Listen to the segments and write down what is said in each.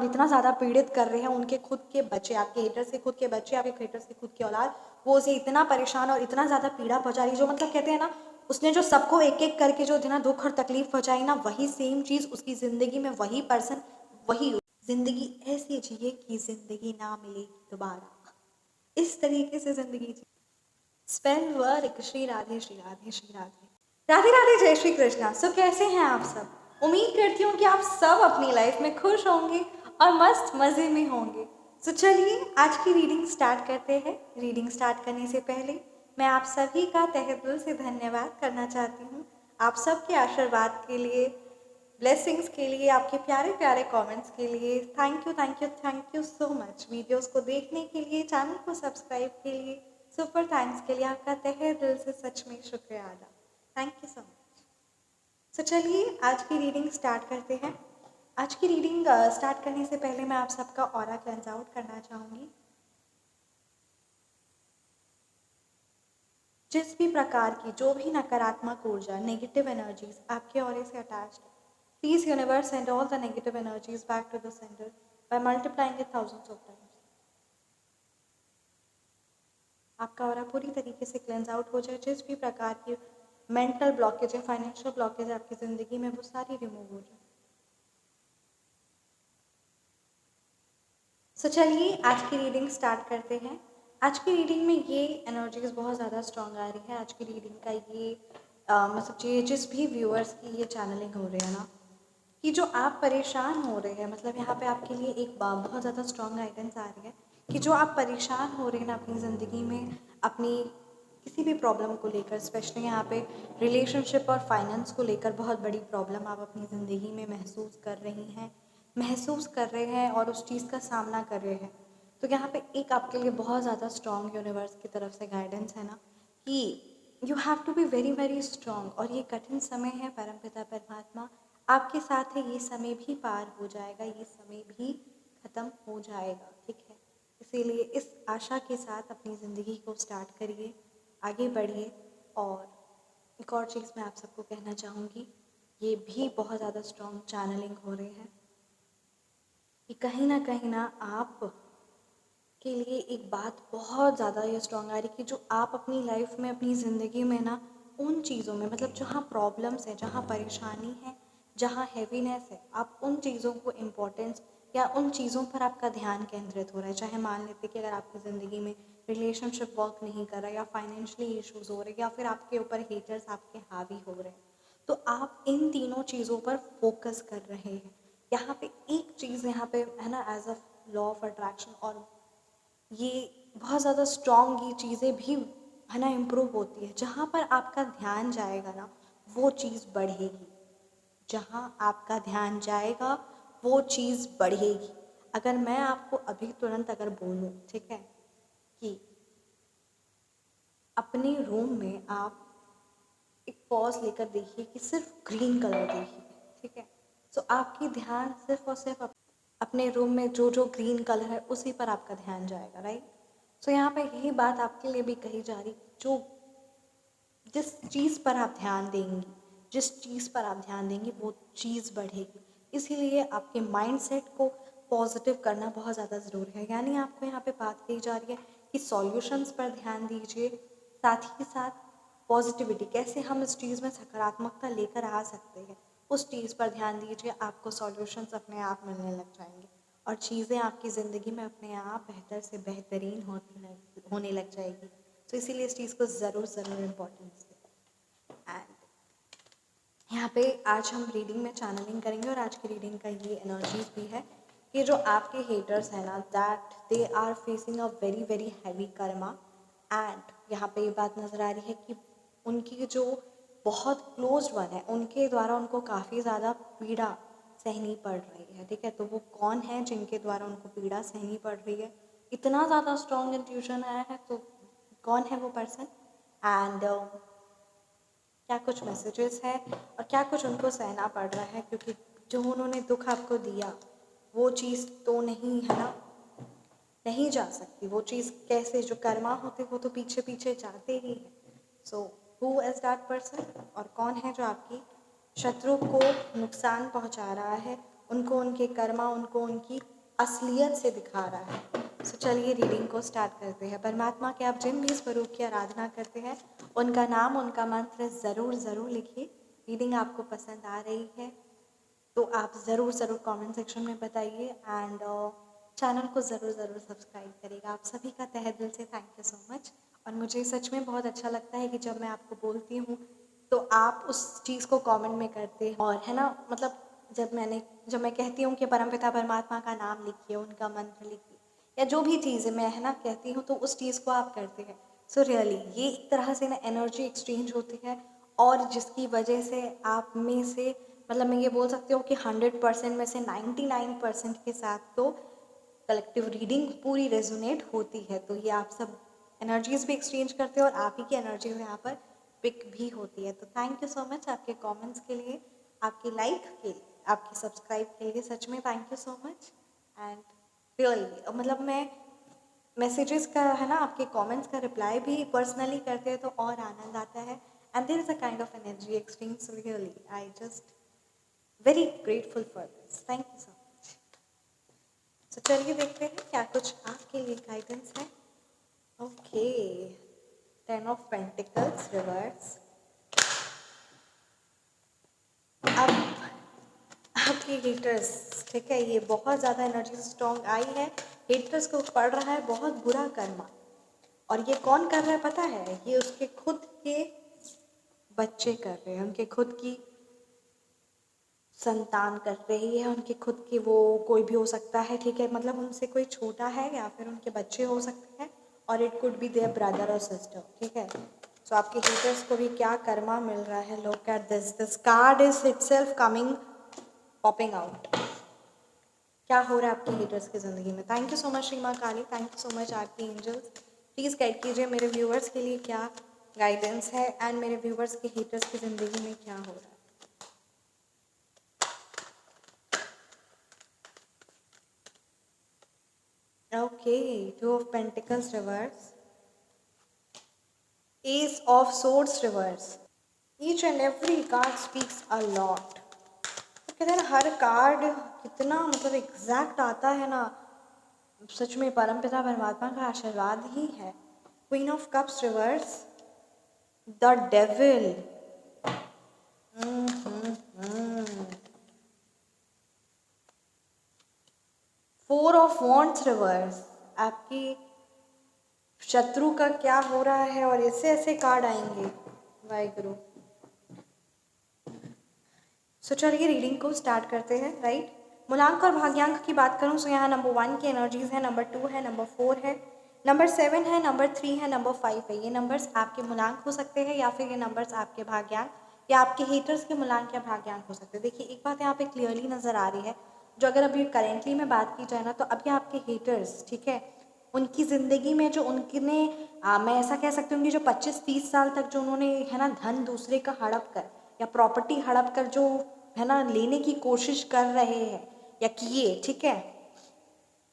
और इतना ज़्यादा पीड़ित कर रहे हैं उनके खुद के बच्चे, आपके हेटर्स के खुद के बच्चे, आपके हेटर्स की खुद की औलाद, वो उसे इतना परेशान और इतना ज़्यादा पीड़ा पहुंचा रही, जो मतलब कहते हैं ना, उसने जो सबको एक एक करके जो ना दुख और तकलीफ पहुंचाई ना, वही सेम चीज़ उसकी ज़िंदगी में वही पर्सन, वही ज़िंदगी ऐसी जिए कि ज़िंदगी ना मिले दोबारा, इस तरीके से ज़िंदगी जी। स्पेल वर्क श्री राधे श्री राधे श्री राधे राधे राधे, जय श्री कृष्णा। सो कैसे हैं आप सब? उम्मीद करती हूँ कि आप सब अपनी लाइफ में खुश होंगे और मस्त मज़े में होंगे। सो चलिए आज की रीडिंग स्टार्ट करते हैं। रीडिंग स्टार्ट करने से पहले मैं आप सभी का तहे दिल से धन्यवाद करना चाहती हूँ, आप सबके आशीर्वाद के लिए, ब्लेसिंग्स के लिए, आपके प्यारे प्यारे कमेंट्स के लिए। Thank you thank you thank you so much. Videos को देखने के लिए, चैनल को सब्सक्राइब के लिए, सुपर थैंक्स के लिए आपका तहे दिल से सच में शुक्रिया अदा। Thank you so much. So चलिए आज की रीडिंग स्टार्ट करते हैं। आज की रीडिंग स्टार्ट करने से पहले मैं आप सबका ऑरा क्लेंस आउट करना चाहूँगी। जिस भी प्रकार की जो भी नकारात्मक ऊर्जा, नेगेटिव एनर्जीज आपके ऑरे से attached, please universe send all the negative energies back to the centre by multiplying it thousands of times. आपका ऑरा पूरी तरीके से क्लेंस आउट हो जाए। जिस भी प्रकार की मेंटल ब्लॉकेज है, फाइनेंशियल ब्लॉकेज है आपकी ज़िंदगी में, वो सारी रिमूव हो जाए। सो चलिए आज की रीडिंग स्टार्ट करते हैं। आज की रीडिंग में ये एनर्जीज बहुत ज़्यादा स्ट्रॉन्ग आ रही है। आज की रीडिंग का ये मतलब ये जिस भी व्यूअर्स की ये चैनलिंग हो रही है ना, कि जो आप परेशान हो रहे हैं, मतलब यहाँ पे आपके लिए एक बहुत ज़्यादा स्ट्रॉन्ग गाइडेंस आ रही है कि जो आप परेशान हो रहे हैं ना अपनी ज़िंदगी में, अपनी किसी भी प्रॉब्लम को लेकर, स्पेशली यहाँ पे रिलेशनशिप और फाइनेंस को लेकर बहुत बड़ी प्रॉब्लम आप अपनी ज़िंदगी में महसूस कर रही हैं, महसूस कर रहे हैं और उस चीज़ का सामना कर रहे हैं। तो यहाँ पे एक आपके लिए बहुत ज़्यादा स्ट्रॉन्ग यूनिवर्स की तरफ से गाइडेंस है ना, कि you have to be very very strong. और ये कठिन समय है, परमपिता परमात्मा आपके साथ है, ये समय भी पार हो जाएगा, ये समय भी ख़त्म हो जाएगा, ठीक है। इसीलिए इस आशा के साथ अपनी ज़िंदगी को स्टार्ट करिए, आगे बढ़िए। और एक और चीज़ मैं आप सबको कहना चाहूँगी, ये भी बहुत ज़्यादा स्ट्रॉन्ग चैनलिंग हो रही है कि कहीं ना आप के लिए एक बात बहुत ज़्यादा ये स्ट्रॉन्ग आ रही कि जो आप अपनी लाइफ में, अपनी ज़िंदगी में ना, उन चीज़ों में, मतलब जहाँ प्रॉब्लम्स है, जहाँ परेशानी है, जहाँ हैवीनेस है, आप उन चीज़ों को इम्पोर्टेंस या उन चीज़ों पर आपका ध्यान केंद्रित हो रहा है। चाहे मान लेते कि अगर आपकी ज़िंदगी में रिलेशनशिप वर्क नहीं कर रहा, या फाइनेंशियली इश्यूज़ हो रहे, या फिर आपके ऊपर हेटर्स आपके हावी हो रहे हैं, तो आप इन तीनों चीज़ों पर फोकस कर रहे हैं। यहाँ पे एक चीज़ यहाँ पे है ना, as a law of attraction, और ये बहुत ज़्यादा स्ट्रॉन्ग ये चीज़ें भी है ना इम्प्रूव होती है। जहाँ पर आपका ध्यान जाएगा ना, वो चीज़ बढ़ेगी। जहाँ आपका ध्यान जाएगा वो चीज़ बढ़ेगी। अगर मैं आपको अभी तुरंत अगर बोलूँ, ठीक है, कि अपने रूम में आप एक पॉज लेकर देखिए कि सिर्फ ग्रीन कलर देखिए, ठीक है। सो आपकी ध्यान सिर्फ और सिर्फ अपने रूम में जो जो ग्रीन कलर है उसी पर आपका ध्यान जाएगा, राइट। सो यहाँ पे यही बात आपके लिए भी कही जा रही, जो जिस चीज़ पर आप ध्यान देंगी, जिस चीज़ पर आप ध्यान देंगी, वो चीज़ बढ़ेगी। इसीलिए आपके माइंडसेट को पॉजिटिव करना बहुत ज़्यादा ज़रूरी है। यानी आपको यहाँ पे बात कही जा रही है कि सॉल्यूशंस पर ध्यान दीजिए, साथ ही साथ पॉजिटिविटी, कैसे हम इस चीज़ में सकारात्मकता लेकर आ सकते हैं, उस चीज़ पर ध्यान दीजिए। आपको सॉल्यूशंस अपने आप मिलने लग जाएंगे और चीज़ें आपकी ज़िंदगी में अपने आप बेहतर से बेहतरीन होने लग जाएगी। तो इसीलिए इस चीज़ को ज़रूर इम्पोर्टेंस दें। एंड यहाँ पे आज हम रीडिंग में चैनलिंग करेंगे, और आज की रीडिंग का ये एनर्जीज भी है कि जो आपके हेटर्स हैं ना, that they are facing a very very heavy karma. And यहाँ पे ये बात नज़र आ रही है कि उनकी जो बहुत क्लोज वन है, उनके द्वारा उनको काफ़ी ज़्यादा पीड़ा सहनी पड़ रही है, ठीक है। तो वो कौन है जिनके द्वारा उनको पीड़ा सहनी पड़ रही है? इतना ज़्यादा स्ट्रॉन्ग इंट्यूशन आया है, तो कौन है वो पर्सन, एंड क्या कुछ मैसेजेस है, और क्या कुछ उनको सहना पड़ रहा है, क्योंकि जो उन्होंने दुख आपको दिया वो चीज़ तो नहीं है ना, नहीं जा सकती वो चीज़। कैसे जो कर्मा होते वो तो पीछे पीछे जाते ही हैं। So who is that person, और कौन है जो आपकी शत्रु को नुकसान पहुंचा रहा है, उनको उनके कर्मा, उनको उनकी असलियत से दिखा रहा है। सो चलिए रीडिंग को स्टार्ट करते हैं। परमात्मा के आप जिन भी स्वरूप की आराधना करते हैं उनका नाम, उनका मंत्र ज़रूर ज़रूर लिखिए। रीडिंग आपको पसंद आ रही है तो आप ज़रूर ज़रूर कमेंट सेक्शन में बताइए एंड चैनल को ज़रूर ज़रूर सब्सक्राइब करिएगा। आप सभी का तहे दिल से थैंक यू सो मच। और मुझे सच में बहुत अच्छा लगता है कि जब मैं आपको बोलती हूँ तो आप उस चीज़ को कमेंट में करते हैं। और है ना, मतलब जब मैं कहती हूँ कि परमपिता परमात्मा का नाम लिखिए, उनका मंत्र लिखिए, या जो भी चीज़ है मैं है ना कहती हूँ, तो उस चीज़ को आप करते हैं। सो रियली ये एक तरह से ना एनर्जी एक्सचेंज होती है, और जिसकी वजह से आप में से, मतलब मैं ये बोल सकती हूँ कि 100% में से 99% के साथ तो कलेक्टिव रीडिंग पूरी रेजोनेट होती है। तो ये आप सब एनर्जीज भी एक्सचेंज करते हो और आप ही की एनर्जीज यहाँ पर पिक भी होती है। तो थैंक यू सो मच आपके कमेंट्स के लिए, आपके लाइक के लिए, आपके सब्सक्राइब के लिए। सच में thank you so much. And really मतलब मैं मैसेजेस का है ना, आपके कमेंट्स का रिप्लाई भी पर्सनली करते हैं तो और आनंद आता है। And there is a kind of energy exchange. So really I just very grateful for this. Thank you so much. तो चलिए देखते हैं क्या कुछ आपके लिए गाइडेंस है। Okay, 10 of pentacles reverse. अब आपके हेटर्स, ठीक है, ये बहुत ज़्यादा एनर्जी स्ट्रॉन्ग आई है। हेटर्स को पड़ रहा है बहुत बुरा कर्मा। और ये कौन कर रहा है पता है? ये उसके खुद के बच्चे कर रहे हैं, उनके खुद की संतान कर रही है, उनके खुद के, वो कोई भी हो सकता है, ठीक है, मतलब उनसे कोई छोटा है या फिर उनके बच्चे हो सकते हैं, और it could be their brother और सिस्टर, ठीक है। सो आपके हेटर्स को भी क्या कर्मा मिल रहा है। Look at this card is itself coming, popping out. क्या हो रहा है आपके हेटर्स की ज़िंदगी में। Thank you so much Shri माँ काली, थैंक यू सो मच आपकी एंजल्स। प्लीज़ गाइड कीजिए मेरे व्यूअर्स के लिए क्या गाइडेंस है, एंड मेरे व्यूअर्स के हेटर्स की ज़िंदगी में क्या हो रहा है। Okay, Two of Pentacles reverse, Ace of Swords reverse. Each and every card speaks a lot. तो कहते हैं ना, हर कार्ड कितना मतलब एग्जैक्ट आता है ना, सच में परमपिता परमात्मा का आशीर्वाद ही है। Queen of cups reverse, the devil, four of wands reverse. आपकी शत्रु का क्या हो रहा है, और ऐसे ऐसे कार्ड आएंगे वाहिगुरु। सो चलिए रीडिंग को स्टार्ट करते हैं। राइट, मूलांक और भाग्यांक की बात करूं तो यहाँ नंबर 1 की एनर्जीज है, नंबर 2 है, नंबर 4 है, नंबर 7 है, नंबर 3 है, नंबर 5 है। ये नंबर्स आपके मूलांक हो सकते हैं, या फिर ये नंबर्स आपके भाग्यांक या आपके हेटर्स के मूलांक या भाग्यांक हो सकते हैं। देखिए एक बात यहाँ पे क्लियरली नज़र आ रही है, जो अगर अभी करेंटली में बात की जाए ना, तो अभी आपके हेटर्स, ठीक है, उनकी ज़िंदगी में जो उनने मैं ऐसा कह सकती हूँ कि जो 25-30 साल तक जो उन्होंने है ना धन दूसरे का हड़प कर या प्रॉपर्टी हड़प कर जो है ना लेने की कोशिश कर रहे हैं या किए, ठीक है,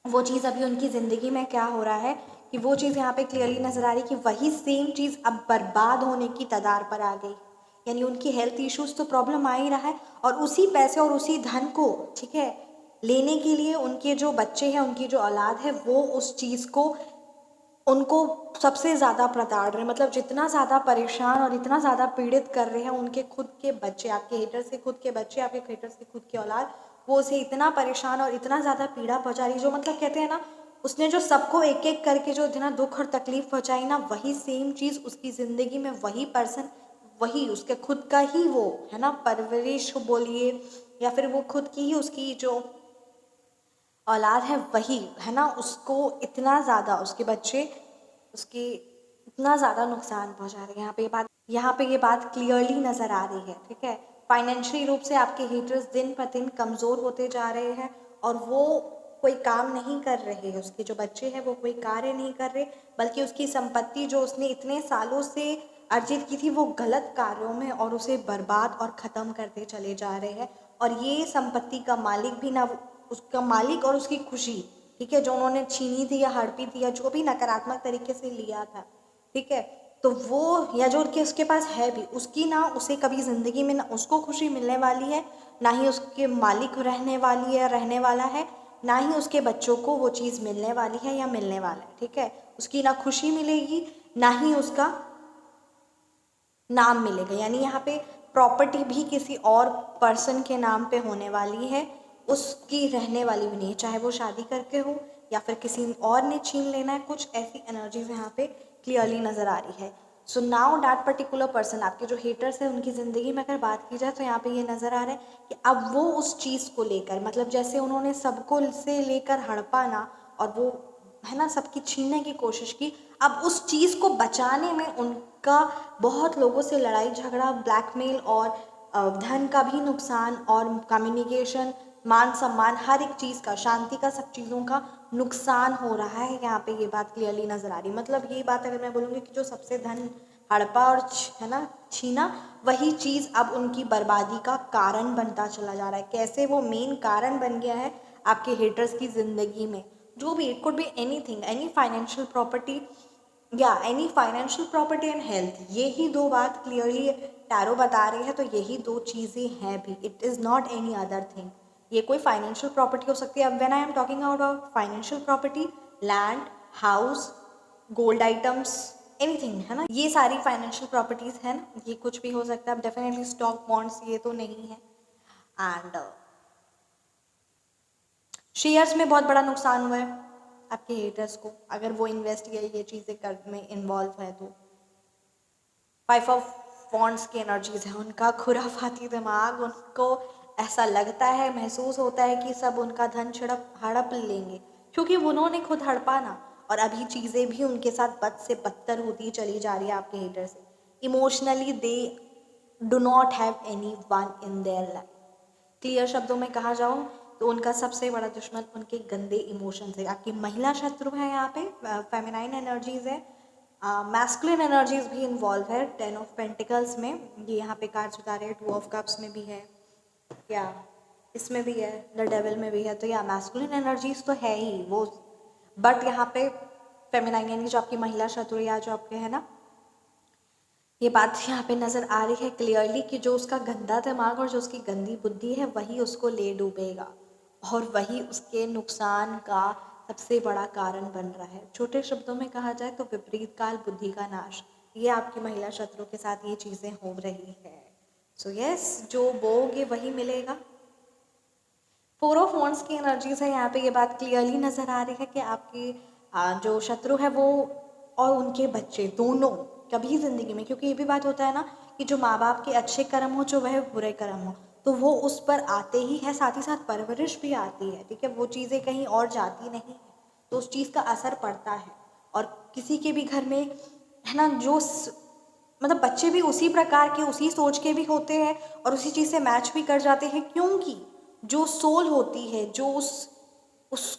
वो चीज़ अभी उनकी ज़िंदगी में क्या हो रहा है कि वो चीज़ यहाँ पे क्लियरली नज़र आ रही है कि वही सेम चीज़ अब बर्बाद होने की कगार पर आ गई। यानी उनकी हेल्थ इश्यूज तो प्रॉब्लम आ ही रहा है, और उसी पैसे और उसी धन को, ठीक है, लेने के लिए उनके जो बच्चे हैं, उनकी जो औलाद है, वो उस चीज़ को उनको सबसे ज़्यादा प्रताड़ रहे हैं। मतलब जितना ज़्यादा परेशान और इतना ज़्यादा पीड़ित कर रहे हैं उनके खुद के बच्चे, आपके हेटर्स के खुद के बच्चे, आपके हेटर्स की खुद की औलाद, वो उसे इतना परेशान और इतना ज़्यादा पीड़ा पहुंचा रही है, जो मतलब कहते हैं ना, उसने जो सबको एक एक करके जो इतना दुख और तकलीफ पहुंचाई ना, वही सेम चीज़ उसकी ज़िंदगी में वही पर्सन, वही उसके खुद का ही वो है ना परवरिश बोलिए, या फिर वो खुद की ही उसकी जो औलाद है वही है ना, उसको इतना ज़्यादा, उसके बच्चे उसके इतना ज़्यादा नुकसान पहुंचा रहे हैं। यहाँ पे ये बात क्लियरली नज़र आ रही है, ठीक है। फाइनेंशियली रूप से आपके हीटर्स दिन पर दिन कमज़ोर होते जा रहे हैं, और वो कोई काम नहीं कर रहे हैं, उसके जो बच्चे हैं वो कोई कार्य नहीं कर रहे, बल्कि उसकी संपत्ति जो उसने इतने सालों से अर्जित की थी, वो गलत कार्यों में और उसे बर्बाद और ख़त्म करते चले जा रहे हैं। और ये संपत्ति का मालिक भी ना, उसका मालिक और उसकी खुशी, ठीक है, जो उन्होंने छीनी थी या हड़पी थी या जो भी नकारात्मक तरीके से लिया था, ठीक है, तो वो या जो उसके पास है भी, उसकी ना उसे कभी ज़िंदगी में ना उसको खुशी मिलने वाली है, ना ही उसके मालिक रहने वाली है, रहने वाला है, ना ही उसके बच्चों को वो चीज़ मिलने वाली है या मिलने वाला है, ठीक है। उसकी ना खुशी मिलेगी, ना ही उसका नाम मिलेगा। यानी यहाँ पे प्रॉपर्टी भी किसी और पर्सन के नाम पे होने वाली है, उसकी रहने वाली भी नहीं है, चाहे वो शादी करके हो या फिर किसी और ने छीन लेना है। कुछ ऐसी एनर्जीज यहाँ पे क्लियरली नज़र आ रही है। So now that particular person, आपके जो हेटर्स हैं उनकी ज़िंदगी में अगर बात की जाए तो यहाँ पे ये नज़र आ रहा है कि अब वो उस चीज़ को लेकर, मतलब जैसे उन्होंने सबको से लेकर हड़पा ना, और वो है ना सबकी छीनने की कोशिश की, अब उस चीज़ को बचाने में उनका बहुत लोगों से लड़ाई झगड़ा, ब्लैकमेल और धन का भी नुकसान, और कम्युनिकेशन, मान सम्मान, हर एक चीज़ का, शांति का, सब चीज़ों का नुकसान हो रहा है। यहाँ पे ये बात क्लियरली नज़र आ रही। मतलब ये बात अगर मैं बोलूँगी कि जो सबसे धन हड़पा और है ना छीना, वही चीज़ अब उनकी बर्बादी का कारण बनता चला जा रहा है। कैसे वो मेन कारण बन गया है आपके हेटर्स की ज़िंदगी में। जो भी, it could be anything, any financial property या any financial property and health, ये ही दो बात क्लियरली टैरो बता रही है। तो यही दो चीज़ें हैं भी, it is not any other thing. ये कोई फाइनेंशियल प्रॉपर्टी हो सकती है। अब when I am talking about financial property, land, house, gold items, anything, है ना, ये सारी फाइनेंशियल प्रॉपर्टीज़ हैं ना, ये कुछ भी हो सकता है। अब डेफिनेटली स्टॉक, बॉन्ड्स, ये तो नहीं है। एंड शेयर्स में बहुत बड़ा नुकसान हुआ है आपके हेटर्स को, अगर वो इन्वेस्ट या ये चीज़ें कर में इन्वॉल्व है तो। 5 ऑफ वॉन्ड्स की एनर्जीज है, उनका खुराफाती दिमाग, उनको ऐसा लगता है, महसूस होता है कि सब उनका धन हड़प लेंगे, क्योंकि उन्होंने खुद हड़पा ना, और अभी चीज़ें भी उनके साथ बद से बदतर होती चली जा रही है आपके हेटर से। Emotionally they do not have any one in their life. Clear शब्दों में कहा जाऊँ तो उनका सबसे बड़ा दुश्मन उनके गंदे इमोशंस है। आपकी महिला शत्रु है यहाँ पे, फेमिनाइन एनर्जीज है, मैस्कुलिन एनर्जीज भी इन्वॉल्व है। 10 ऑफ पेंटिकल्स में ये यहाँ पे कार्ड्स बता रहे हैं, 2 ऑफ कप्स में भी है, या इसमें भी है, द डेविल में भी है। तो या मैस्कुलिन एनर्जीज तो है ही वो, बट यहाँ पे फेमिनाइन यानी जो आपकी महिला शत्रु या जो आपके है ना, ये बात यहाँ पे नज़र आ रही है क्लियरली कि जो उसका गंदा दिमाग और जो उसकी गंदी बुद्धि है वही उसको ले डूबेगा, और वही उसके नुकसान का सबसे बड़ा कारण बन रहा है। छोटे शब्दों में कहा जाए तो विपरीत काल बुद्धि का नाश, ये आपकी महिला शत्रु के साथ ये चीज़ें हो रही है। सो यस, जो बोओगे वही मिलेगा। 4 ऑफ वॉन्ड्स की एनर्जीज है यहाँ पे, ये बात क्लियरली नज़र आ रही है कि आपकी जो शत्रु है वो और उनके बच्चे दोनों कभी ज़िंदगी में, क्योंकि ये भी बात होता है ना कि जो माँ बाप के अच्छे कर्म हो, जो वह बुरे कर्म हो, तो वो उस पर आते ही है, साथ ही साथ परवरिश भी आती है, ठीक है, वो चीज़ें कहीं और जाती नहीं है, तो उस चीज़ का असर पड़ता है। और किसी के भी घर में है ना, जो मतलब बच्चे भी उसी प्रकार के, उसी सोच के भी होते हैं और उसी चीज़ से मैच भी कर जाते हैं, क्योंकि जो सोल होती है, जो उस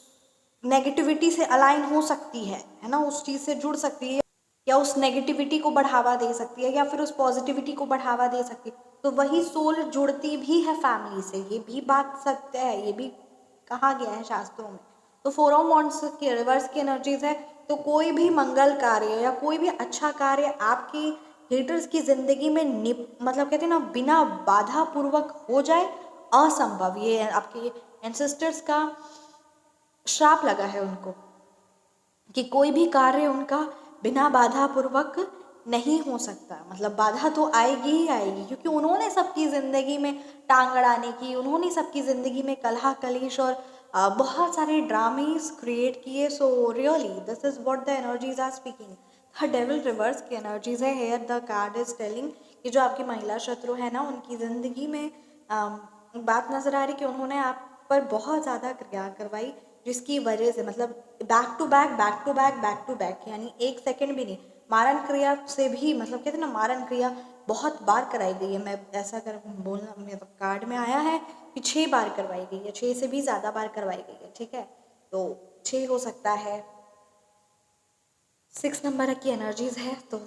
नेगेटिविटी से अलाइन हो सकती है ना, उस चीज़ से जुड़ सकती है, या उस नेगेटिविटी को बढ़ावा दे सकती है, या फिर उस पॉजिटिविटी को बढ़ावा दे सकती है, तो वही सोल जुड़ती भी है फैमिली से। ये भी बात सत्य है, ये भी कहा गया है शास्त्रों में। तो 4 ऑफ वॉन्ड्स के रिवर्स की एनर्जीज है, तो कोई भी मंगल कार्य या कोई भी अच्छा कार्य आपके हेटर्स की जिंदगी में मतलब कहते हैं ना, बिना बाधा पूर्वक हो जाए, असंभव। ये आपके एंसेस्टर्स का श्राप लगा है उनको कि कोई भी कार्य उनका बिना बाधा पूर्वक नहीं हो सकता। मतलब बाधा तो आएगी ही आएगी, क्योंकि उन्होंने सबकी ज़िंदगी में टांग अड़ाने की, उन्होंने सबकी ज़िंदगी में कलह कलेश और बहुत सारे ड्रामेस क्रिएट किए। So really this is what the energies are speaking. The devil reverse की एनर्जीज है here. The card is telling कि जो आपकी महिला शत्रु है ना, उनकी ज़िंदगी में बात नज़र आ रही कि उन्होंने आप पर बहुत ज़्यादा क्रिया करवाई, जिसकी वजह से मतलब back to back back to back back to back, यानी एक सेकंड भी नहीं, मारन क्रिया से भी, मतलब कहते हैं ना, मारन क्रिया बहुत बार कराई गई है। मैं ऐसा कर बोलना, मतलब कार्ड में आया है कि 6 बार करवाई गई है, 6 से भी ज़्यादा बार करवाई गई है, ठीक है, तो 6 हो सकता है। 6 नंबर की एनर्जीज है, तो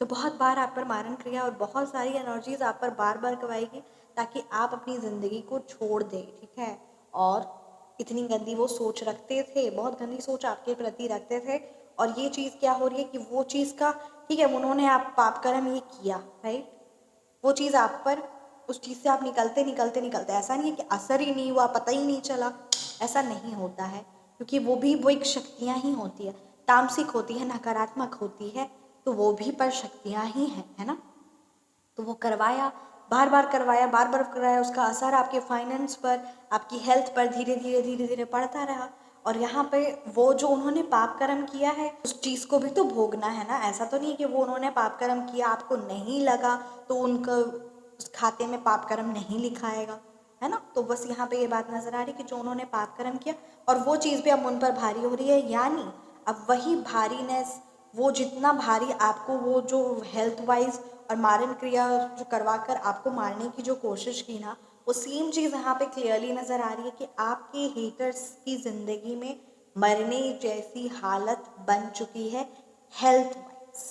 बहुत बार आप पर मारन क्रिया और बहुत सारी एनर्जीज आप पर बार बार करवाएगी, ताकि आप अपनी ज़िंदगी को छोड़ दें, ठीक है। और इतनी गंदी वो सोच रखते थे, बहुत गंदी सोच आपके प्रति रखते थे, और ये चीज़ क्या हो रही है कि वो चीज़ का, ठीक है, उन्होंने आप पाप कर्म ये किया, राइट, वो चीज़ आप पर, उस चीज़ से आप निकलते निकलते निकलते, ऐसा नहीं है कि असर ही नहीं हुआ, पता ही नहीं चला, ऐसा नहीं होता है, क्योंकि वो एक शक्तियाँ ही होती है, तामसिक होती है, नकारात्मक होती है, तो वो भी पर शक्तियाँ ही हैं, है ना। तो वो करवाया, बार बार करवाया, बार बार कराया, उसका असर आपके फाइनेंस पर, आपकी हेल्थ पर धीरे धीरे पड़ता रहा। और यहाँ पे वो जो उन्होंने पाप कर्म किया है उस चीज़ को भी तो भोगना है ना। ऐसा तो नहीं है कि वो उन्होंने पाप कर्म किया, आपको नहीं लगा तो उनका उस खाते में पाप कर्म नहीं लिखाएगा, है ना। तो बस यहाँ पे ये बात नजर आ रही कि जो उन्होंने पाप कर्म किया और वो चीज़ भी अब उन पर भारी हो रही है, यानी अब वही भारीनेस, वो जितना भारी आपको वो जो हेल्थ वाइज और मारण क्रिया जो करवा कर आपको मारने की जो कोशिश की ना, वो सेम चीज़ यहाँ पे क्लियरली नज़र आ रही है कि आपके हेटर्स की ज़िंदगी में मरने जैसी हालत बन चुकी है। हेल्थ वाइज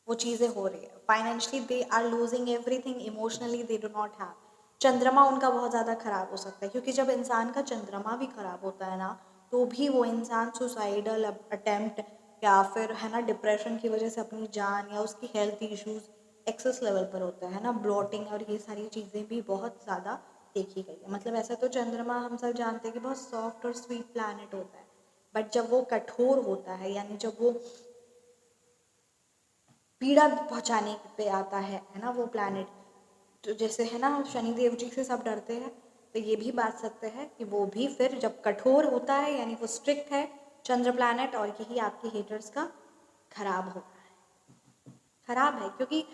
वो चीज़ें हो रही है, financially they are losing everything, emotionally they do not have. चंद्रमा उनका बहुत ज़्यादा खराब हो सकता है, क्योंकि जब इंसान का चंद्रमा भी खराब होता है ना, तो भी वो इंसान सुसाइडल अटेम्प्ट या फिर है ना डिप्रेशन की वजह से अपनी जान, या उसकी हेल्थ इश्यूज एक्सेस लेवल पर होता है ना, ब्लॉटिंग और ये सारी चीज़ें भी बहुत ज़्यादा देखी गई है। मतलब ऐसा तो चंद्रमा हम सब जानते हैं कि बहुत सॉफ्ट और स्वीट प्लैनेट होता है, बट जब वो कठोर होता है, यानी जब वो पीड़ा पहुंचाने पे आता है ना वो प्लैनेट, तो जैसे है ना शनिदेव जी से सब डरते हैं, तो ये भी बात सत्य है कि वो भी फिर जब कठोर होता है, यानी वो स्ट्रिक्ट है चंद्र प्लैनेट, और यही आपके हेटर्स का खराब हो रहा है। खराब है क्योंकि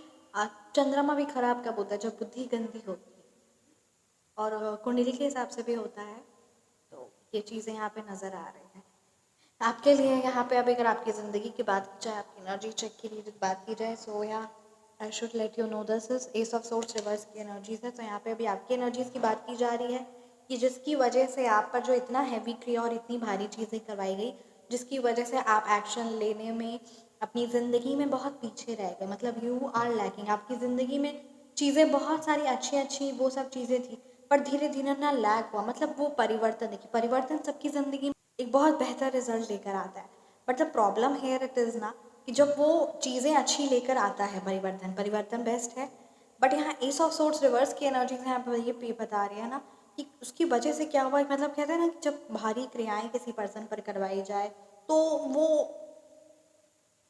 चंद्रमा भी खराब कब होता है, जब बुद्धि गंदी होती है, और कुंडली के हिसाब से भी होता है। तो ये चीज़ें यहाँ पे नज़र आ रही हैं आपके लिए। यहाँ पे अब अगर आपकी ज़िंदगी की बात की जाए, आपकी एनर्जी चेक की बात की जाए, सो या I should let you know this is S of source reverse की एनर्जीज है। तो यहाँ पे अभी आपकी एनर्जीज की बात की जा रही है कि जिसकी वजह से आप पर जो इतना हैवी क्रिया और इतनी भारी चीज़ें करवाई गई, जिसकी वजह से आप एक्शन लेने में अपनी ज़िंदगी में बहुत पीछे रह गए, मतलब यू आर लैकिंग। आपकी ज़िंदगी में चीज़ें बहुत सारी अच्छी अच्छी वो सब चीज़ें थी, पर धीरे धीरे ना लैक हुआ। मतलब वो परिवर्तन, देखिए परिवर्तन सबकी ज़िंदगी में एक बहुत बेहतर रिजल्ट लेकर आता है, but the problem here it is ना कि जब वो चीज़ें अच्छी लेकर आता है, परिवर्तन परिवर्तन बेस्ट है, बट यहाँ एस ऑफ सोर्स रिवर्स की एनर्जी से यहाँ पर ये पे बता रही है ना कि उसकी वजह से क्या हुआ। मतलब कहते हैं ना कि जब भारी क्रियाएं किसी पर्सन पर करवाई जाए, तो वो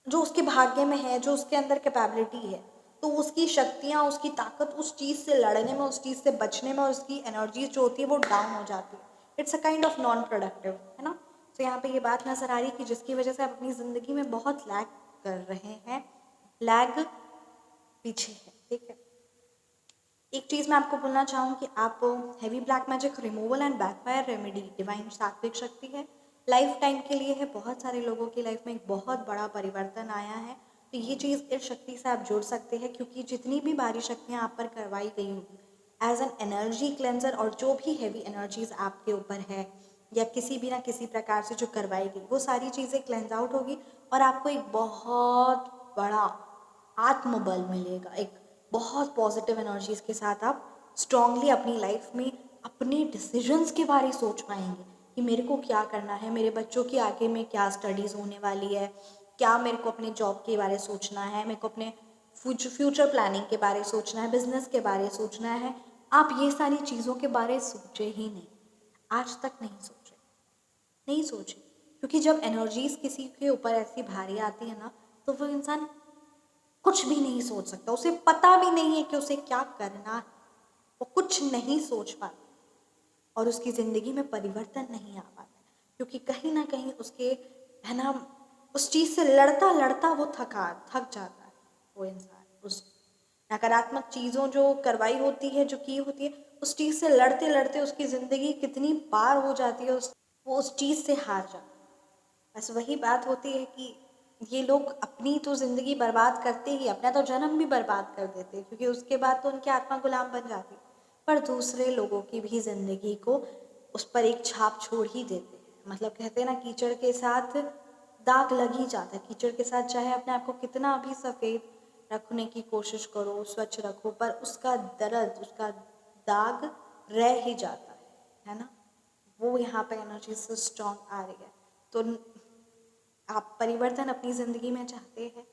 जो उसके भाग्य में है, जो उसके अंदर कैपेबिलिटी है, तो उसकी शक्तियाँ, उसकी ताकत उस चीज़ से लड़ने में, उस चीज़ से बचने में, और उसकी एनर्जी जो होती है वो डाउन हो जाती है। It's a kind of non productive, है ना। तो यहाँ पे ये बात नज़र आ रही है कि जिसकी वजह से आप अपनी ज़िंदगी में बहुत लैग कर रहे हैं, लैग पीछे है, ठीक है। एक चीज़ मैं आपको बोलना चाहूँ कि आप heavy black magic removal and backfire remedy divine सात्विक शक्ति है, लाइफ टाइम के लिए है। बहुत सारे लोगों की लाइफ में एक बहुत बड़ा परिवर्तन आया है, तो ये चीज़ इस शक्ति से आप जुड़ सकते हैं, क्योंकि जितनी भी भारी शक्तियाँ आप पर करवाई गई होंगी एज एन एनर्जी क्लेंजर, और जो भी हैवी एनर्जीज आपके ऊपर है या किसी भी ना किसी प्रकार से जो करवाई गई, वो सारी चीज़ें क्लेंज आउट होगी, और आपको एक बहुत बड़ा आत्मबल मिलेगा। एक बहुत पॉजिटिव एनर्जीज के साथ आप स्ट्रांगली अपनी लाइफ में अपने डिसीजंस के बारे में सोच पाएंगे कि मेरे को क्या करना है, मेरे बच्चों की आगे में क्या स्टडीज़ होने वाली है, क्या मेरे को अपने जॉब के बारे में सोचना है, मेरे को अपने फ्यूचर प्लानिंग के बारे में सोचना है, बिजनेस के बारे में सोचना है। आप ये सारी चीज़ों के बारे में सोचे ही नहीं, आज तक नहीं सोचे, नहीं सोचे। क्योंकि जब एनर्जीज किसी के ऊपर ऐसी भारी आती है ना, तो वो इंसान कुछ भी नहीं सोच सकता, उसे पता भी नहीं है कि उसे क्या करना है, वो कुछ नहीं सोच पाता, और उसकी ज़िंदगी में परिवर्तन नहीं आ पाता, क्योंकि कहीं ना कहीं उसके, है ना, उस चीज़ से लड़ता लड़ता वो थक जाता है वो इंसान। उस नकारात्मक चीज़ों जो करवाई होती है, जो की होती है, उस चीज़ से लड़ते लड़ते उसकी ज़िंदगी कितनी पार हो जाती है, वो उस चीज़ से हार जाता है। बस वही बात होती है कि ये लोग अपनी तो ज़िंदगी बर्बाद करते ही, अपना तो जन्म भी बर्बाद कर देते हैं, क्योंकि उसके बाद तो उनकी आत्मा गुलाम बन जाती है, पर दूसरे लोगों की भी ज़िंदगी को उस पर एक छाप छोड़ ही देते हैं। मतलब कहते हैं ना, कीचड़ के साथ दाग लग ही जाता है। कीचड़ के साथ चाहे अपने आप को कितना भी सफ़ेद रखने की कोशिश करो, स्वच्छ रखो, पर उसका दर्द, उसका दाग रह ही जाता है ना। वो यहाँ पे एनर्जी से स्ट्रॉन्ग आ रही है। तो आप परिवर्तन अपनी ज़िंदगी में चाहते हैं,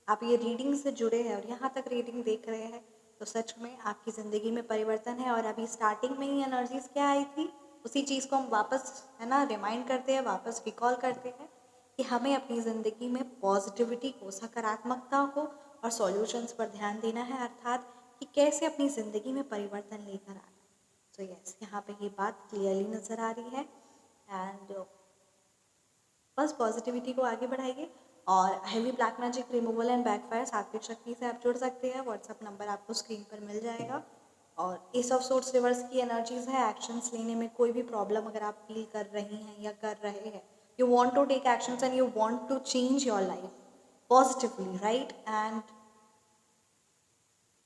आप ये रीडिंग से जुड़े हैं और यहाँ तक रीडिंग देख रहे हैं, तो सच में आपकी ज़िंदगी में परिवर्तन है। और अभी स्टार्टिंग में ही एनर्जीज़ क्या आई थी, उसी चीज़ को हम वापस है ना रिमाइंड करते हैं, वापस रिकॉल करते हैं कि हमें अपनी ज़िंदगी में पॉजिटिविटी को, सकारात्मकता को और सॉल्यूशंस पर ध्यान देना है, अर्थात कि कैसे अपनी ज़िंदगी में परिवर्तन लेकर आना है। सो यस, यहाँ पे ये बात क्लियरली नज़र आ रही है। एंड बस पॉजिटिविटी को आगे बढ़ाइए। और heavy black magic removal and backfire सात्विक शक्ति से आप जुड़ सकते हैं। व्हाट्सअप नंबर आपको स्क्रीन पर मिल जाएगा। और एस ऑफ सोर्ट्स रिवर्स की एनर्जीज है। एक्शंस लेने में कोई भी प्रॉब्लम अगर आप फील कर रही हैं या कर रहे हैं, you want to take actions and you want to change your life positively, right. And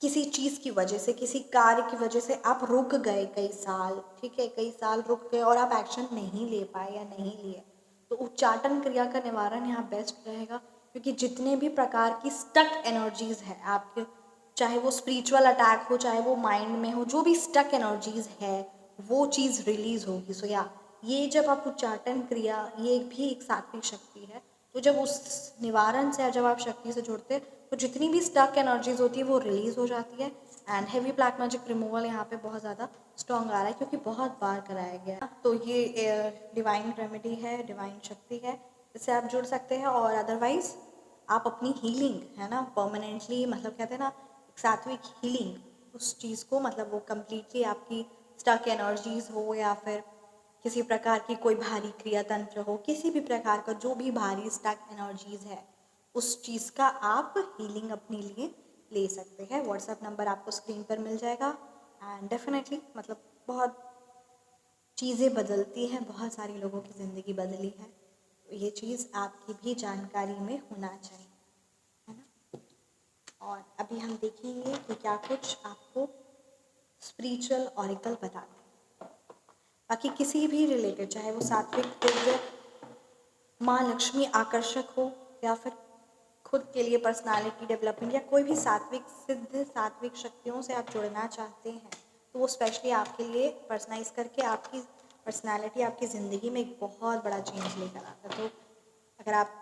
किसी चीज़ की वजह से, किसी कार्य की वजह से आप रुक गए कई साल, ठीक है, कई साल रुक गए और आप एक्शन नहीं ले पाए या नहीं लिए, तो उच्चाटन क्रिया का निवारण यहाँ बेस्ट रहेगा। क्योंकि जितने भी प्रकार की स्टक एनर्जीज है आपके, चाहे वो स्पिरिचुअल अटैक हो, चाहे वो माइंड में हो, जो भी स्टक एनर्जीज है वो चीज़ रिलीज होगी। सो या ये जब आप उच्चाटन क्रिया, ये भी एक सात्विक शक्ति है, तो जब उस निवारण से, जब आप शक्ति से जुड़ते हैं, तो जितनी भी स्टक एनर्जीज होती है वो रिलीज हो जाती है। And heavy black magic removal यहाँ पे बहुत ज़्यादा स्ट्रॉन्ग आ रहा है क्योंकि बहुत बार कराया गया। तो ये डिवाइन रेमेडी है, डिवाइन शक्ति है, इससे आप जुड़ सकते हैं। और अदरवाइज आप अपनी हीलिंग है ना परमानेंटली, मतलब कहते हैं ना एक सात्विक हीलिंग, उस चीज़ को, मतलब वो कम्प्लीटली आपकी स्टक एनर्जीज हो या फिर किसी प्रकार की कोई भारी क्रिया तंत्र हो, किसी भी प्रकार का जो भी भारी स्टक एनर्जीज है, उस चीज़ का आप हीलिंग अपने लिए ले सकते हैं। व्हाट्सएप नंबर आपको स्क्रीन पर मिल जाएगा। एंड डेफिनेटली मतलब बहुत चीज़ें बदलती हैं, बहुत सारे लोगों की ज़िंदगी बदली है, तो ये चीज़ आपकी भी जानकारी में होना चाहिए, है ना। और अभी हम देखेंगे कि क्या कुछ आपको स्पिरिचुअल ऑरिकल बताते हैं। बाकी किसी भी रिलेटेड, चाहे वो सात्विक दिव्य माँ लक्ष्मी आकर्षक हो या फिर खुद के लिए पर्सनालिटी डेवलपमेंट या कोई भी सात्विक सिद्ध सात्विक शक्तियों से आप जुड़ना चाहते हैं, तो वो स्पेशली आपके लिए पर्सनलाइज करके आपकी पर्सनालिटी, आपकी ज़िंदगी में एक बहुत बड़ा चेंज लेकर आता है। तो अगर आप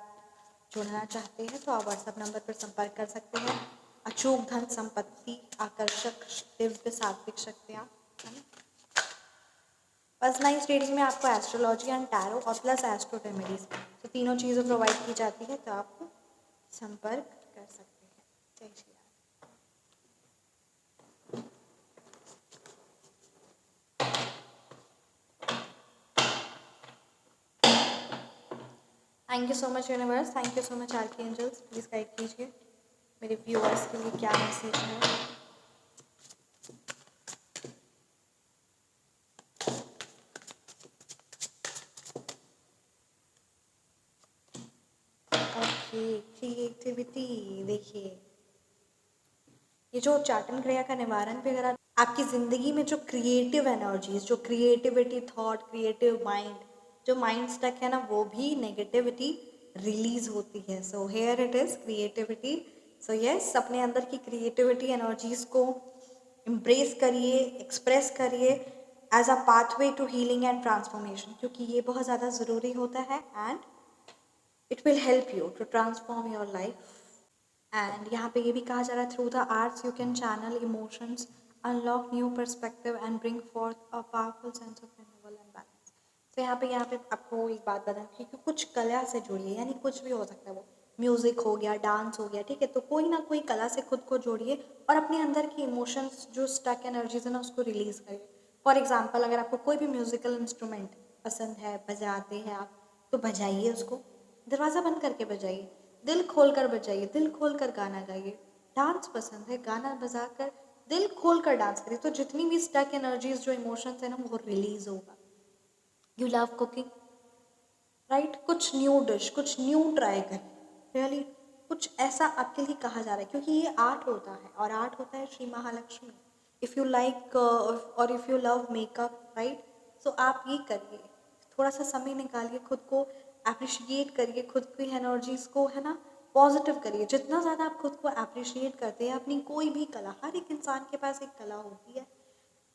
जुड़ना चाहते हैं तो आप व्हाट्सएप नंबर पर संपर्क कर सकते हैं। अचूक धन संपत्ति आकर्षक दिव्य सात्विक शक्तियाँ, है ना। पर्सनलाइज्ड रीडिंग में आपको एस्ट्रोलॉजी एंड टैरो और प्लस एस्ट्रो रेमेडीज, तो तीनों चीज़ें प्रोवाइड की जाती है, तो आप संपर्क कर सकते हैं। जय Shri Ram. Thank you so much universe, thank you so much archangels. Please guide कीजिए मेरे व्यूअर्स के लिए क्या मैसेज है। ओके, क्रिएटिविटी, देखिए ये जो उच्चाटन क्रिया का निवारण पे अगर आपकी ज़िंदगी में जो क्रिएटिव एनर्जीज, जो क्रिएटिविटी थॉट, क्रिएटिव माइंड, जो माइंड स्टक है ना, वो भी नेगेटिविटी रिलीज होती है। So here it is creativity. So yes, अपने अंदर की क्रिएटिविटी एनर्जीज को एम्ब्रेस करिए, एक्सप्रेस करिए as a pathway to healing and transformation, क्योंकि ये बहुत ज़्यादा ज़रूरी होता है। And it will help you to transform your life. And यहाँ पे ये भी कहा जा रहा है, through the arts you can channel emotions, unlock new perspective and bring forth a powerful sense of renewal and balance. तो यहाँ पे आपको एक बात बता कि कुछ कला से जुड़िए, यानी कुछ भी हो सकता है, वो म्यूज़िक हो गया, डांस हो गया, ठीक है, तो कोई ना कोई कला से खुद को जोड़िए और अपने अंदर की इमोशंस, जो स्टक एनर्जीज है ना, उसको रिलीज़ करिए। फॉर एग्जाम्पल, अगर आपको कोई भी म्यूज़िकल इंस्ट्रूमेंट पसंद है, बजाते हैं आप, तो बजाइए उसको, दरवाज़ा बंद करके बजाइए, दिल खोल कर बजाइए, दिल खोल कर गाना गाइए। डांस पसंद है, गाना बजा कर दिल खोल कर डांस करिए, तो जितनी भी स्टक एनर्जीज, जो इमोशंस है ना, वो रिलीज होगा। यू लव कुकिंग, राइट, कुछ न्यू डिश, कुछ न्यू ट्राई करें, रियली कुछ ऐसा आपके लिए कहा जा रहा है, क्योंकि ये आर्ट होता है और आर्ट होता है Shri Mahalakshmi. If you like और if you love makeup, right, so आप ये करिए, थोड़ा सा समय निकालिए, खुद को अप्रिशिएट करिए, खुद की एनर्जीज को है ना पॉजिटिव करिए। जितना ज़्यादा आप खुद को अप्रिशिएट करते हैं, अपनी कोई भी कला, हर एक इंसान के पास एक कला होती है,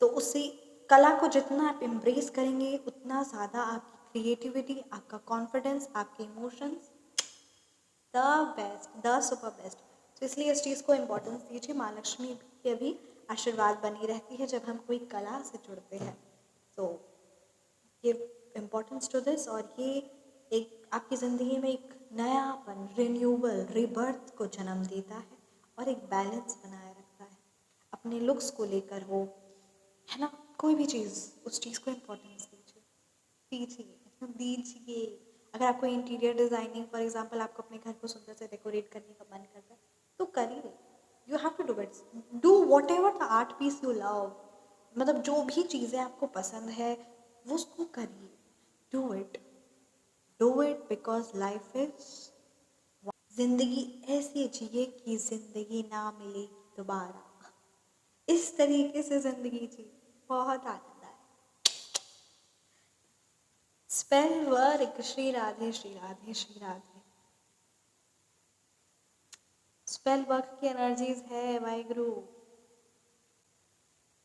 तो उसी कला को जितना आप एम्ब्रेस करेंगे, उतना ज़्यादा आपकी क्रिएटिविटी, आपका कॉन्फिडेंस, आपके emotions the best, the super best. तो इसलिए इस चीज़ को इम्पोर्टेंस दीजिए। माँ लक्ष्मी भी अभी आशीर्वाद बनी रहती है जब हम कोई कला से जुड़ते हैं। तो ये इम्पोर्टेंस टू दिस, और ये एक आपकी ज़िंदगी में एक नयापन, रिन्यूअल, रिबर्थ को जन्म देता है और एक बैलेंस बनाए रखता है। अपने लुक्स को लेकर हो, है ना, कोई भी चीज़, उस चीज़ को इम्पोर्टेंस दीजिए, दीजिए, दीजिए। अगर आपको इंटीरियर डिज़ाइनिंग फॉर एग्जांपल, आपको अपने घर को सुंदर से डेकोरेट करने का मन करता है तो करिए। You have to do it. Do whatever the art piece you love. मतलब जो भी चीज़ें आपको पसंद है वो उसको करिए। Do it, do it, because life is, जिंदगी ऐसी जिए कि जिंदगी ना मिलेगी दोबारा। इस तरीके से जिंदगी जी, बहुत आनंद आए। Spell work Shri Radhe Shri Radhe Shri Radhe. Spell work की एनर्जीज है वाहिगुरु।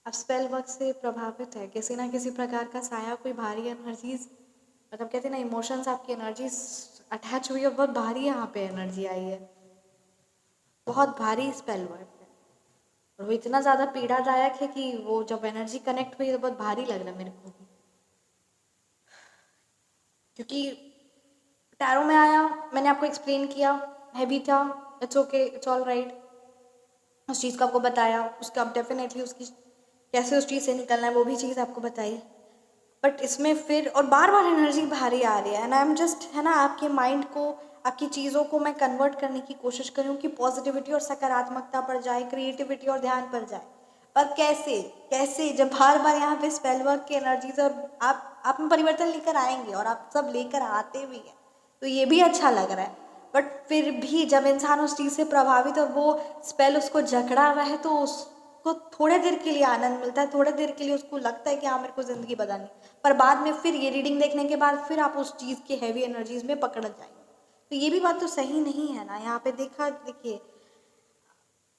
अब स्पेल वर्क से प्रभावित है किसी ना किसी प्रकार का साया, कोई भारी एनर्जीज, मतलब कहते हैं ना इमोशंस, आपकी एनर्जीज अटैच हुई है, बहुत भारी यहाँ पे एनर्जी आई है, बहुत भारी स्पेल वर्क है। और वो इतना ज़्यादा पीड़ादायक है कि वो जब एनर्जी कनेक्ट हुई तो बहुत भारी लग रहा है मेरे को भी, क्योंकि टैरो में आया, मैंने आपको एक्सप्लेन किया, हैवी था, it's okay, it's all right, उस चीज़ को आपको बताया, उसका आप डेफिनेटली उसकी कैसे उस चीज़ से निकलना है वो भी चीज़ आपको बताई। बट इसमें फिर और बार बार एनर्जी भारी आ रही है, एंड आई एम जस्ट, है ना, आपके माइंड को, आपकी चीज़ों को मैं कन्वर्ट करने की कोशिश कर रही हूँ कि पॉजिटिविटी और सकारात्मकता पर जाए, क्रिएटिविटी और ध्यान पर जाए। पर कैसे, कैसे जब बार बार यहाँ पे स्पेल वर्क की एनर्जीज, और आप में परिवर्तन लेकर आएंगे और आप सब लेकर आते भी हैं, तो ये भी अच्छा लग रहा है। बट फिर भी जब इंसान उस चीज़ से प्रभावित और वो स्पेल उसको जकड़ा हुआ है तो उसको थोड़े देर के लिए आनंद मिलता है, थोड़े देर के लिए उसको लगता है कि हाँ मेरे को ज़िंदगी बदलनी, पर बाद में फिर ये रीडिंग देखने के बाद फिर आप उस चीज़ के हैवी एनर्जीज में पकड़ जाएंगे। तो ये भी बात तो सही नहीं है ना। यहाँ पे देखिए,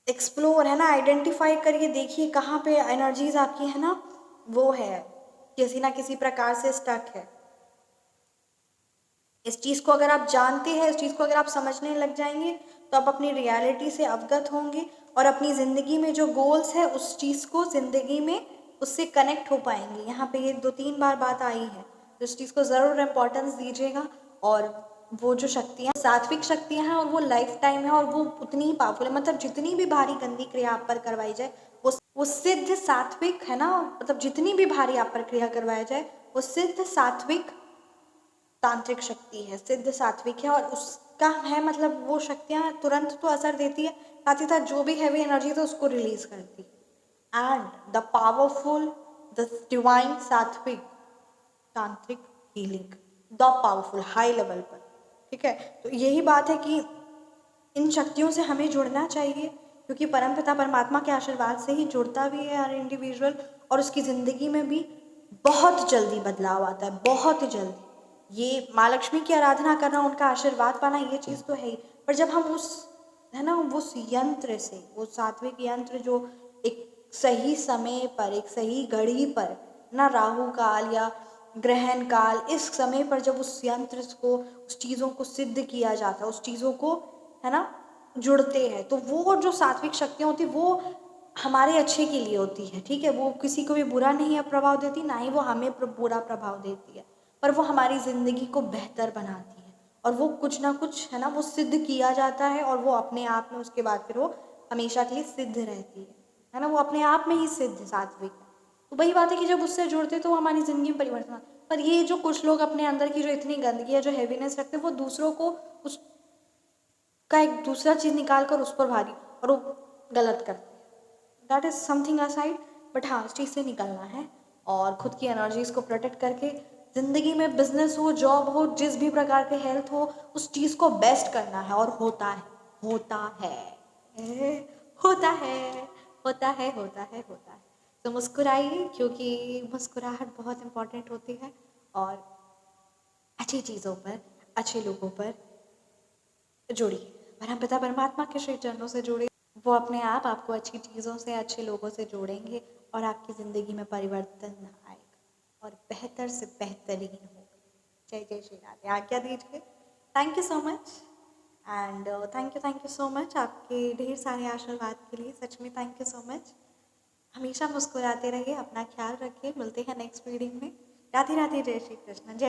एक्सप्लोर, है ना, आइडेंटिफाई करिए, देखिए कहाँ पे एनर्जीज आपकी, है ना, वो है, किसी ना किसी प्रकार से स्टक है। इस चीज़ को अगर आप जानते हैं, इस चीज़ को अगर आप समझने लग जाएंगे तो आप अपनी रियलिटी से अवगत होंगे और अपनी ज़िंदगी में जो गोल्स है उस चीज़ को ज़िंदगी में उससे कनेक्ट हो पाएंगे। यहाँ पे ये 2-3 बार बात आई है, तो इस चीज़ को ज़रूर इम्पोर्टेंस दीजिएगा। और वो जो शक्तियाँ, सात्विक शक्तियाँ हैं, और वो लाइफ टाइम है, और वो उतनी ही पावरफुल है। मतलब जितनी भी भारी गंदी क्रिया आप पर करवाई जाए वो सिद्ध सात्विक, है ना, मतलब जितनी भी भारी आप पर क्रिया करवाया जाए वो सिद्ध सात्विक तांत्रिक शक्ति है, सिद्ध सात्विक है, और उसका है मतलब वो शक्तियाँ तुरंत तो असर देती है, साथ ही साथ जो भी हैवी एनर्जी है उसको रिलीज करती है। And the powerful, the divine सात्विक तांत्रिक healing, the powerful high level पर, ठीक है। तो यही बात है कि इन शक्तियों से हमें जुड़ना चाहिए, क्योंकि परमपिता परमात्मा के आशीर्वाद से ही जुड़ता भी है हर इंडिविजुअल, और उसकी ज़िंदगी में भी बहुत जल्दी बदलाव आता है, बहुत जल्दी। ये माँ लक्ष्मी की आराधना करना, उनका आशीर्वाद पाना, ये चीज़ तो है ही, पर जब हम उस, है ना, उस यंत्र से, वो सात्विक यंत्र जो एक सही समय पर, एक सही घड़ी पर, ना राहु काल या ग्रहण काल, इस समय पर जब उस यंत्र को, उस चीज़ों को सिद्ध किया जाता है, उस चीज़ों को, है ना, जुड़ते हैं, तो वो जो सात्विक शक्तियाँ होती वो हमारे अच्छे के लिए होती है, ठीक है। वो किसी को भी बुरा नहीं प्रभाव देती, ना ही वो हमें बुरा प्रभाव देती है, पर वो हमारी ज़िंदगी को बेहतर बनाती है, और वो कुछ ना कुछ, है ना, वो सिद्ध किया जाता है, और वो अपने आप में उसके बाद फिर वो हमेशा के लिए सिद्ध रहती है ना, वो अपने आप में ही सिद्ध सात्विक है। तो वही बात है कि जब उससे जुड़ते तो हमारी ज़िंदगी में परिवर्तन आता। पर ये जो कुछ लोग अपने अंदर की जो इतनी गंदगी है, जो हैवीनेस रखते हैं, वो दूसरों को उस का एक दूसरा चीज़ निकाल कर उस पर भारी, और वो गलत करते हैं। That is something aside, but हाँ, इस चीज़ से निकलना है, और खुद की एनर्जीज़ को प्रोटेक्ट करके ज़िंदगी में, बिजनेस हो, जॉब हो, जिस भी प्रकार के हेल्थ हो, उस चीज़ को बेस्ट करना है, और होता है, होता है, होता है, होता है, होता है, होता है। तो मुस्कुराइए, क्योंकि मुस्कुराहट बहुत इम्पॉर्टेंट होती है, और अच्छी चीज़ों पर, अच्छे लोगों पर जुड़िए, परमपिता परमात्मा के श्री चरणों से जुड़िए। वो अपने आप आपको अच्छी चीज़ों से, अच्छे लोगों से जोड़ेंगे, और आपकी ज़िंदगी में परिवर्तन आएगा, और बेहतर से बेहतरीन होगा। जय जय श्री राधे। आज्ञा दीजिए। Thank you so much, and thank you so much आपके ढेर सारे आशीर्वाद के लिए, सच में थैंक यू सो मच। हमेशा मुस्कुराते रहिए, अपना ख्याल रखिए। मिलते हैं नेक्स्ट रीडिंग में। राधे राधे, जय श्री कृष्ण। जय